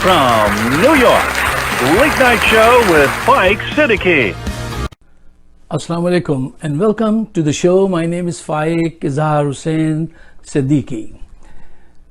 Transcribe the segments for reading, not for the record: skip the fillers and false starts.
from New York, Late Night Show with Faiq Siddiqui. Assalamu alaikum and welcome to the show. My name is Faiq Izhar Hussain Siddiqui.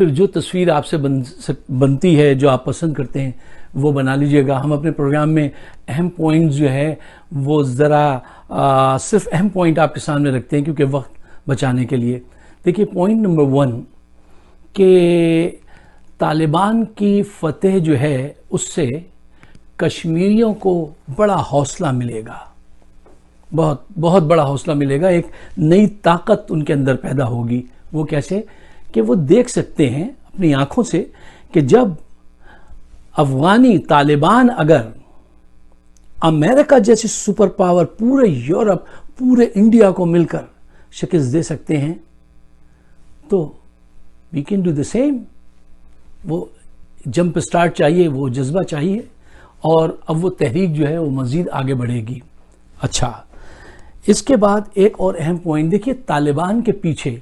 پھر جو تصویر آپ سے بنتی ہے، جو آپ پسند کرتے ہیں وہ بنا لیجئے گا. ہم اپنے پروگرام میں اہم پوائنٹس جو ہے وہ ذرا صرف اہم پوائنٹ آپ کے سامنے رکھتے ہیں کیونکہ وقت بچانے کے لیے. دیکھیے پوائنٹ نمبر 1 کہ طالبان کی فتح جو ہے اس سے کشمیریوں کو بڑا حوصلہ ملے گا، بہت بہت بڑا حوصلہ ملے گا. ایک نئی طاقت ان کے اندر پیدا ہوگی. وہ کیسے؟ کہ وہ دیکھ سکتے ہیں اپنی آنکھوں سے کہ جب افغانی طالبان اگر امریکہ جیسی سپر پاور پورے یورپ پورے انڈیا کو مل کر شکست دے سکتے ہیں تو we can do the same. وہ جمپ سٹارٹ چاہیے، وہ جذبہ چاہیے، اور اب وہ تحریک جو ہے وہ مزید آگے بڑھے گی. اچھا، اس کے بعد ایک اور اہم پوائنٹ دیکھیے، طالبان کے پیچھے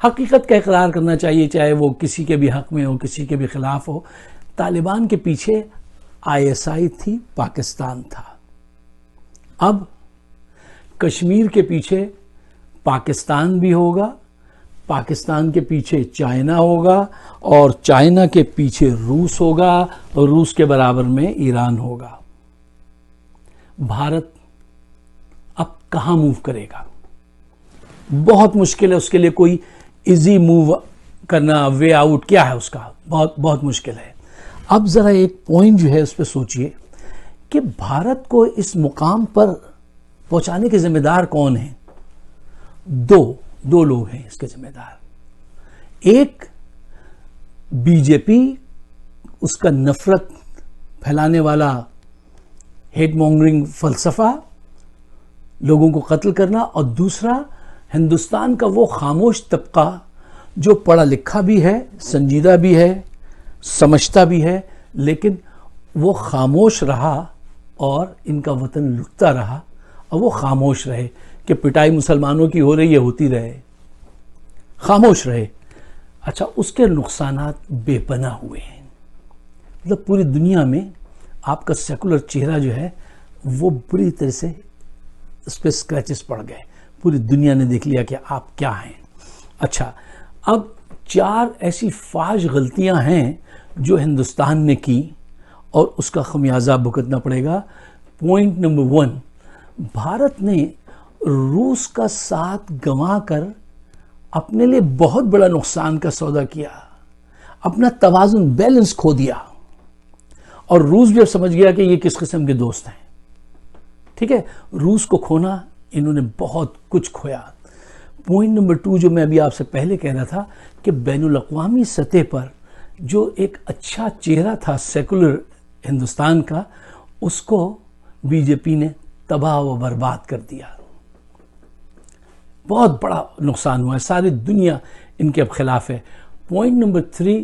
حقیقت کا اقرار کرنا چاہیے، چاہے وہ کسی کے بھی حق میں ہو کسی کے بھی خلاف ہو. طالبان کے پیچھے ISI تھی، پاکستان تھا. اب کشمیر کے پیچھے پاکستان بھی ہوگا، پاکستان کے پیچھے چائنا ہوگا، اور چائنا کے پیچھے روس ہوگا، اور روس کے برابر میں ایران ہوگا. بھارت اب کہاں موو کرے گا؟ بہت مشکل ہے. اس کے لیے کوئی ایزی موو کرنا، وے آؤٹ کیا ہے اس کا؟ بہت بہت مشکل ہے. اب ذرا ایک پوائنٹ جو ہے اس پہ سوچئے کہ بھارت کو اس مقام پر پہنچانے کے ذمہ دار کون ہیں؟ دو لوگ ہیں اس کے ذمہ دار. ایک بی جے پی، اس کا نفرت پھیلانے والا ہیٹ مونگرنگ فلسفہ، لوگوں کو قتل کرنا، اور دوسرا ہندوستان کا وہ خاموش طبقہ جو پڑھا لکھا بھی ہے، سنجیدہ بھی ہے، سمجھتا بھی ہے، لیکن وہ خاموش رہا اور ان کا وطن لٹتا رہا، اور وہ خاموش رہے کہ پٹائی مسلمانوں کی ہو رہی ہے، ہوتی رہے، خاموش رہے. اچھا، اس کے نقصانات بے پناہ ہوئے ہیں. مطلب پوری دنیا میں آپ کا سیکولر چہرہ جو ہے وہ بری طرح سے اس پہ اسکریچز پڑ گئے. پوری دنیا نے دیکھ لیا کہ آپ کیا ہیں. اچھا، اب 4 ایسی فاحش غلطیاں ہیں جو ہندوستان نے کی اور اس کا خمیازہ بھگتنا پڑے گا. پوائنٹ نمبر 1، بھارت نے روس کا ساتھ گنوا کر اپنے لیے بہت بڑا نقصان کا سودا کیا، اپنا توازن بیلنس کھو دیا، اور روس بھی اب سمجھ گیا کہ یہ کس قسم کے دوست ہیں. ٹھیک ہے، روس کو کھونا، انہوں نے بہت کچھ کھویا. پوائنٹ نمبر 2 جو میں ابھی آپ سے پہلے کہہ رہا تھا کہ بین الاقوامی سطح پر جو ایک اچھا چہرہ تھا سیکولر ہندوستان کا، اس کو بی جے پی نے تباہ و برباد کر دیا. بہت بڑا نقصان ہوا ہے، ساری دنیا ان کے اب خلاف ہے. پوائنٹ نمبر 3،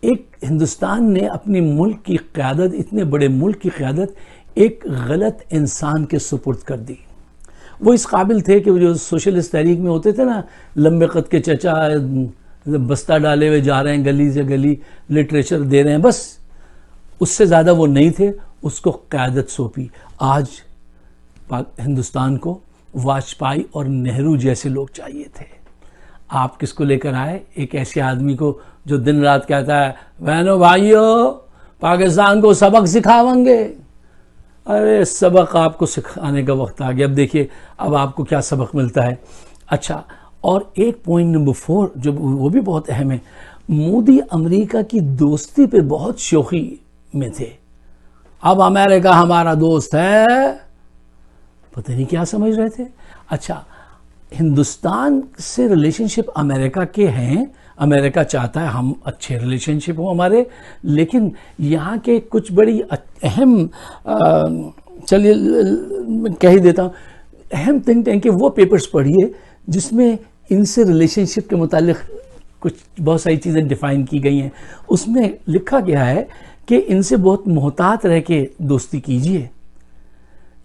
ایک ہندوستان نے اپنی ملک کی قیادت، اتنے بڑے ملک کی قیادت ایک غلط انسان کے سپرد کر دی. وہ اس قابل تھے کہ وہ جو سوشلسٹ تحریک میں ہوتے تھے نا، لمبے قد کے چچا بستہ ڈالے ہوئے جا رہے ہیں گلی سے گلی، لٹریچر دے رہے ہیں، بس اس سے زیادہ وہ نہیں تھے. اس کو قیادت سونپی. آج ہندوستان کو واجپئی اور نہرو جیسے لوگ چاہیے تھے. آپ کس کو لے کر آئے؟ ایک ایسے آدمی کو جو دن رات کہتا ہے بہنوں بھائیو پاکستان کو سبق سکھاؤں گے. ارے سبق آپ کو سکھانے کا وقت آ گیا. اب دیکھیے اب آپ کو کیا سبق ملتا ہے. اچھا، اور ایک پوائنٹ نمبر 4 جو وہ بھی بہت اہم ہے، مودی امریکہ کی دوستی پہ بہت شوخی میں تھے. اب امریکہ ہمارا دوست ہے، پتہ نہیں کیا سمجھ رہے تھے. اچھا، ہندوستان سے ریلیشن شپ امریکہ کے ہیں، امریکہ چاہتا ہے ہم اچھے ریلیشن شپ ہوں ہمارے، لیکن یہاں کے کچھ بڑی اہم چلیے کہہ ہی دیتا ہوں، اہم تھنک ٹینک کے وہ پیپرز پڑھیے جس میں ان سے ریلیشن شپ کے متعلق کچھ بہت ساری چیزیں ڈیفائن کی گئی ہیں. اس میں لکھا گیا ہے کہ ان سے بہت محتاط رہ کے دوستی کیجیے.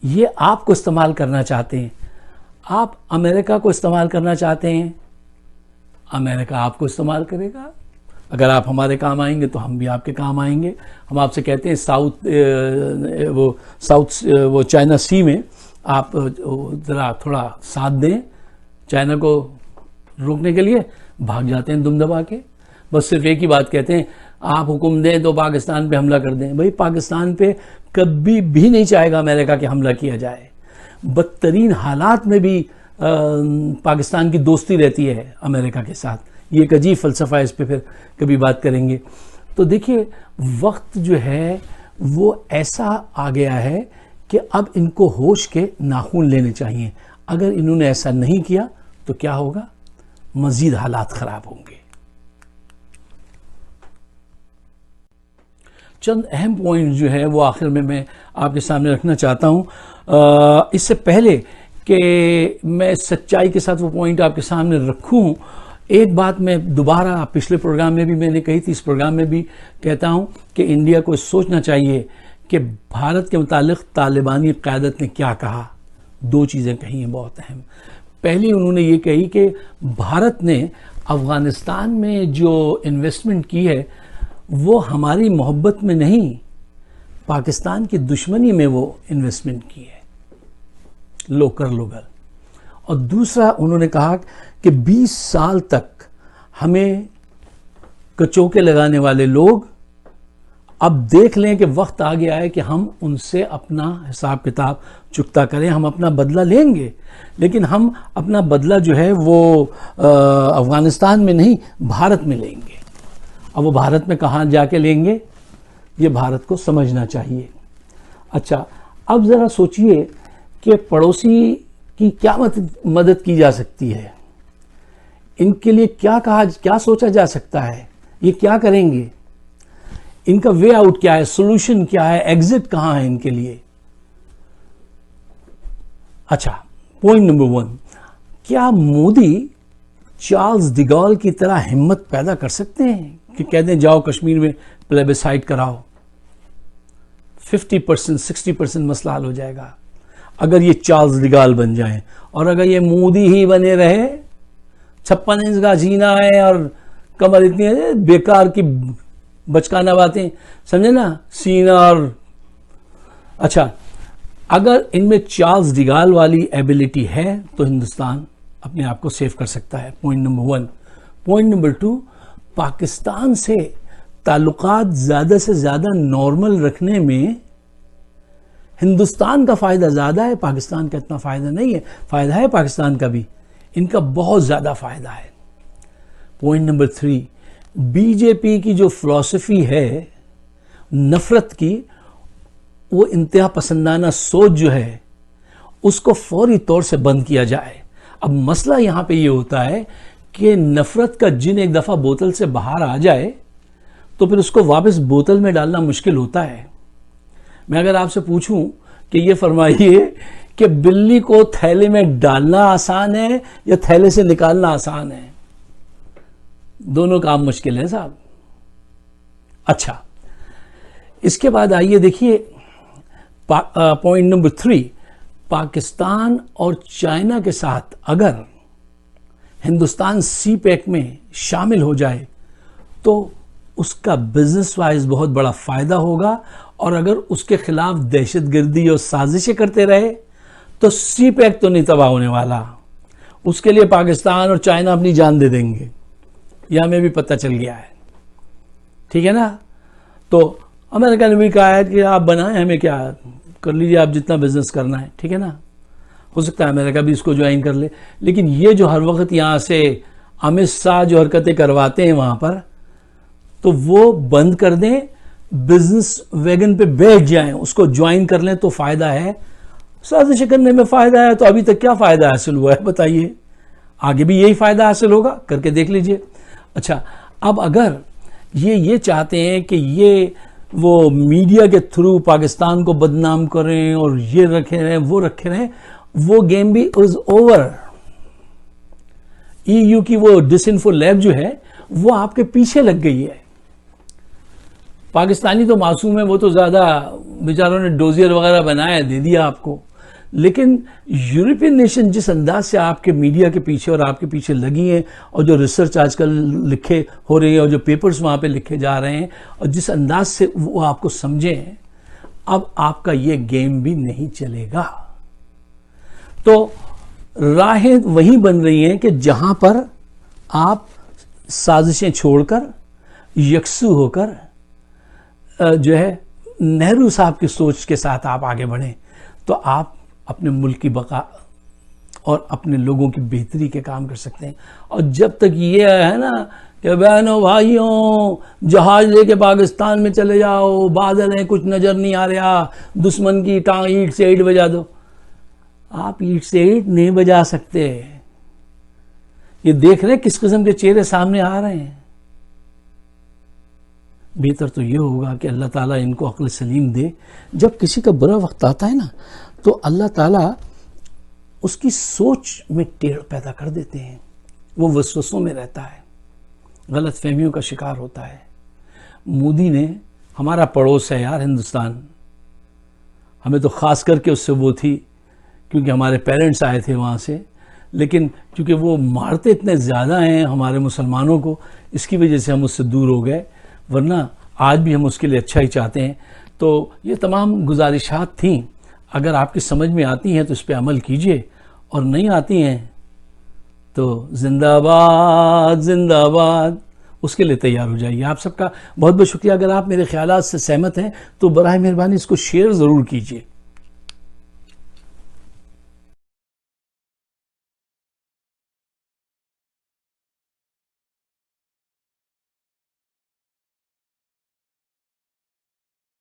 یہ آپ کو استعمال کرنا چاہتے ہیں، آپ امریکہ کو استعمال کرنا چاہتے ہیں، امریکہ آپ کو استعمال کرے گا. اگر آپ ہمارے کام آئیں گے تو ہم بھی آپ کے کام آئیں گے. ہم آپ سے کہتے ہیں وہ چائنا سی میں آپ ذرا تھوڑا ساتھ دیں چائنا کو روکنے کے لیے، بھاگ جاتے ہیں دم دبا کے. بس صرف ایک ہی بات کہتے ہیں، آپ حکم دیں تو پاکستان پہ حملہ کر دیں. بھائی پاکستان پہ کبھی بھی نہیں چاہے گا امریکہ کہ حملہ کیا جائے. بدترین حالات میں بھی پاکستان کی دوستی رہتی ہے امریکہ کے ساتھ. یہ ایک عجیب فلسفہ ہے، اس پہ پھر کبھی بات کریں گے. تو دیکھیے وقت جو ہے وہ ایسا آ گیا ہے کہ اب ان کو ہوش کے ناخن لینے چاہیے. اگر انہوں نے ایسا نہیں کیا تو کیا ہوگا؟ مزید حالات خراب ہوں گے. چند اہم پوائنٹ جو ہے وہ آخر میں آپ کے سامنے رکھنا چاہتا ہوں. اس سے پہلے کہ میں سچائی کے ساتھ وہ پوائنٹ آپ کے سامنے رکھوں، ایک بات میں دوبارہ پچھلے پروگرام میں بھی میں نے کہی تھی، اس پروگرام میں بھی کہتا ہوں کہ انڈیا کو سوچنا چاہیے کہ بھارت کے متعلق طالبانی قیادت نے کیا کہا. دو چیزیں کہی ہیں بہت اہم. پہلی انہوں نے یہ کہی کہ بھارت نے افغانستان میں جو انویسٹمنٹ کی ہے وہ ہماری محبت میں نہیں، پاکستان کی دشمنی میں وہ انویسٹمنٹ کی ہے. لو کر لو گل. اور دوسرا انہوں نے کہا کہ 20 سال تک ہمیں کچوکے لگانے والے لوگ اب دیکھ لیں کہ وقت آ گیا ہے کہ ہم ان سے اپنا حساب کتاب چکتا کریں. ہم اپنا بدلہ لیں گے، لیکن ہم اپنا بدلہ جو ہے وہ افغانستان میں نہیں بھارت میں لیں گے. اب وہ بھارت میں کہاں جا کے لیں گے یہ بھارت کو سمجھنا چاہیے. اچھا اب ذرا سوچئے کہ پڑوسی کی کیا مدد کی جا سکتی ہے، ان کے لیے کیا سوچا جا سکتا ہے، یہ کیا کریں گے، ان کا وے آؤٹ کیا ہے، سولوشن کیا ہے، ایگزٹ کہاں ہے ان کے لیے. اچھا پوائنٹ نمبر 1، کیا مودی چارلز ڈیگال کی طرح ہمت پیدا کر سکتے ہیں کہ کہہ دیں جاؤ کشمیر میں پلیبسائٹ کراؤ، 50% 60% مسئلہ حل ہو جائے گا اگر یہ چارلز ڈیگال بن جائیں. اور اگر یہ مودی ہی بنے رہے، 56 انچ کا سینہ ہے اور کمر اتنی ہے، بیکار کی بچکانہ باتیں، سمجھے نا، سینہ اور اچھا اگر ان میں چارلز ڈیگال والی ایبلٹی ہے تو ہندوستان اپنے آپ کو سیو کر سکتا ہے. Point number 1. Point number 2، Pakistan سے تعلقات زیادہ سے زیادہ نارمل رکھنے میں ہندوستان کا فائدہ زیادہ ہے، پاکستان کا اتنا فائدہ نہیں ہے. فائدہ ہے پاکستان کا بھی، ان کا بہت زیادہ فائدہ ہے. پوائنٹ نمبر 3، بی جے پی کی جو فلسفی ہے نفرت کی، وہ انتہا پسندانہ سوچ جو ہے اس کو فوری طور سے بند کیا جائے. اب مسئلہ یہاں پہ یہ ہوتا ہے کہ نفرت کا جن ایک دفعہ بوتل سے باہر آ جائے تو پھر اس کو واپس بوتل میں ڈالنا مشکل ہوتا ہے. میں اگر آپ سے پوچھوں کہ یہ فرمائیے کہ بلی کو تھیلے میں ڈالنا آسان ہے یا تھیلے سے نکالنا آسان ہے؟ دونوں کام مشکل ہیں صاحب. اچھا اس کے بعد آئیے دیکھیے پوائنٹ نمبر 3، پاکستان اور چائنا کے ساتھ اگر ہندوستان سی پیک میں شامل ہو جائے تو اس کا بزنس وائز بہت بڑا فائدہ ہوگا. اور اگر اس کے خلاف دہشت گردی اور سازشیں کرتے رہے تو سی پیک تو نہیں تباہ ہونے والا، اس کے لیے پاکستان اور چائنا اپنی جان دے دیں گے. یہ ہمیں بھی پتہ چل گیا ہے، ٹھیک ہے نا. تو امریکہ نے بھی کہا ہے کہ آپ بنائیں، ہمیں کیا، کر لیجیے آپ جتنا بزنس کرنا ہے، ٹھیک ہے نا. ہو سکتا ہے امریکہ بھی اس کو جوائن کر لے، لیکن یہ جو ہر وقت یہاں سے امت شاہ جو حرکتیں کرواتے ہیں وہاں پر، تو وہ بند کر دیں، بزنس ویگن پہ بیٹھ جائیں، اس کو جوائن کر لیں تو فائدہ ہے. سازشیں کرنے میں فائدہ ہے تو ابھی تک کیا فائدہ حاصل ہوا ہے بتائیے؟ آگے بھی یہی فائدہ حاصل ہوگا، کر کے دیکھ لیجئے. اچھا اب اگر یہ چاہتے ہیں کہ یہ وہ میڈیا کے تھرو پاکستان کو بدنام کریں اور یہ رکھے رہیں وہ رکھے رہیں، وہ گیم بھی از اوور. ای یو کی وہ ڈس انفو لیب جو ہے وہ آپ کے پیچھے لگ گئی ہے. پاکستانی تو معصوم ہے، وہ تو زیادہ بیچاروں نے ڈوزیر وغیرہ بنایا دے دیا آپ کو، لیکن یورپین نیشن جس انداز سے آپ کے میڈیا کے پیچھے اور آپ کے پیچھے لگی ہیں، اور جو ریسرچ آج کل لکھے ہو رہی ہے اور جو پیپرز وہاں پہ لکھے جا رہے ہیں، اور جس انداز سے وہ آپ کو سمجھیں، اب آپ کا یہ گیم بھی نہیں چلے گا. تو راہیں وہی بن رہی ہیں کہ جہاں پر آپ سازشیں چھوڑ کر یکسو ہو کر جو ہے نہرو صاحب کی سوچ کے ساتھ آپ آگے بڑھیں تو آپ اپنے ملک کی بقا اور اپنے لوگوں کی بہتری کے کام کر سکتے ہیں. اور جب تک یہ ہے نا کہ بہنوں بھائیوں جہاز لے کے پاکستان میں چلے جاؤ، بادل ہیں کچھ نظر نہیں آ رہا، دشمن کی ٹانگ اینٹ سے اینٹ بجا دو، آپ اینٹ سے اینٹ نہیں بجا سکتے. یہ دیکھ رہے کس قسم کے چہرے سامنے آ رہے ہیں. بہتر تو یہ ہوگا کہ اللہ تعالیٰ ان کو عقل سلیم دے. جب کسی کا برا وقت آتا ہے نا تو اللہ تعالیٰ اس کی سوچ میں ٹیڑھ پیدا کر دیتے ہیں، وہ وسوسوں میں رہتا ہے، غلط فہمیوں کا شکار ہوتا ہے. مودی نے، ہمارا پڑوس ہے یار ہندوستان، ہمیں تو خاص کر کے اس سے وہ تھی کیونکہ ہمارے پیرنٹس آئے تھے وہاں سے، لیکن چونکہ وہ مارتے اتنے زیادہ ہیں ہمارے مسلمانوں کو، اس کی وجہ سے ہم اس سے دور ہو گئے، ورنہ آج بھی ہم اس کے لیے اچھا ہی چاہتے ہیں. تو یہ تمام گزارشات تھیں، اگر آپ کی سمجھ میں آتی ہیں تو اس پہ عمل کیجئے، اور نہیں آتی ہیں تو زندہ باد زندہ باد اس کے لیے تیار ہو جائیے. آپ سب کا بہت بہت شکریہ. اگر آپ میرے خیالات سے سہمت ہیں تو براہ مہربانی اس کو شیئر ضرور کیجئے.